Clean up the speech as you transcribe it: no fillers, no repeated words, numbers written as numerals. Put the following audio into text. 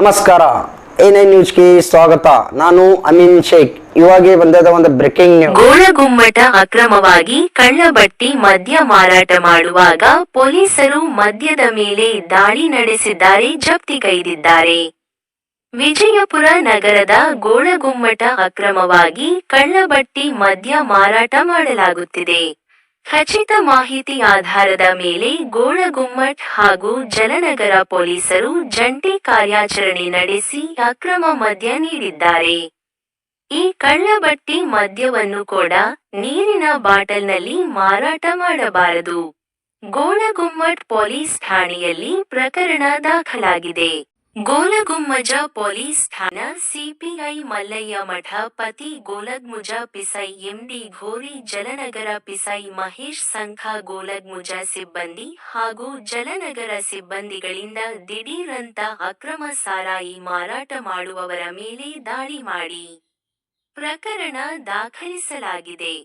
ನಮಸ್ಕಾರ, A9 ನ್ಯೂಸ್ಗೆ ಸ್ವಾಗತ. ನಾನು ಅಮೀನ್ ಶೇಖ್. ಇವಾಗೆ ಬಂದದ ಒಂದು ಬ್ರೇಕಿಂಗ್ ನ್ಯೂಸ್. ಗೋಳಗುಮ್ಮಟ ಅಕ್ರಮವಾಗಿ ಕಳ್ಳಬಟ್ಟಿ ಮದ್ಯ ಮಾರಾಟ ಮಾಡುವಾಗ ಪೊಲೀಸರು ಮದ್ಯದ ಮೇಲೆ ದಾಳಿ ನಡೆಸಿದ್ದಾರೆ, ಜಪ್ತಿಗೈದಿದ್ದಾರೆ. ವಿಜಯಪುರ ನಗರದ ಗೋಳಗುಮ್ಮಟ ಅಕ್ರಮವಾಗಿ ಕಳ್ಳಬಟ್ಟಿ ಮದ್ಯ ಮಾರಾಟ ಮಾಡಲಾಗುತ್ತಿದೆ. ಖಚಿತ ಮಾಹಿತಿ ಆಧಾರದ ಮೇಲೆ ಗೋಳಗುಮ್ಮಟ್ ಹಾಗೂ ಜಲನಗರ ಪೊಲೀಸರು ಜಂಟಿ ಕಾರ್ಯಾಚರಣೆ ನಡೆಸಿ ಅಕ್ರಮ ಮದ್ಯ ನೀಡಿದ್ದಾರೆ. ಈ ಕಳ್ಳಬಟ್ಟಿ ಮದ್ಯವನ್ನು ಕೂಡ ನೀರಿನ ಬಾಟಲ್ನಲ್ಲಿ ಮಾರಾಟ ಮಾಡಬಾರದು. ಗೋಳಗುಮ್ಮಟ್ ಪೊಲೀಸ್ ಠಾಣೆಯಲ್ಲಿ ಪ್ರಕರಣ ದಾಖಲಾಗಿದೆ. ಗೋಲಗುಮ್ಮಜ ಪೊಲೀಸ್ ಠಾಣಾ ಸಿಪಿಐ ಮಲ್ಲಯ್ಯ ಮಠ, ಪತಿ ಗೋಲಗ್ಮುಜ ಪಿಸೈ ಎಂಡಿ ಘೋರಿ, ಜಲನಗರ ಪಿಸೈ ಮಹೇಶ್ ಸಂಘ ಗೋಲಗ್ಮುಜ ಸಿಬ್ಬಂದಿ ಹಾಗೂ ಜಲನಗರ ಸಿಬ್ಬಂದಿಗಳಿಂದ ದಿಢೀರಂತ ಅಕ್ರಮ ಸಾರಾಯಿ ಮಾರಾಟ ಮಾಡುವವರ ಮೇಲೆ ದಾಳಿ ಮಾಡಿ ಪ್ರಕರಣ ದಾಖಲಿಸಲಾಗಿದೆ.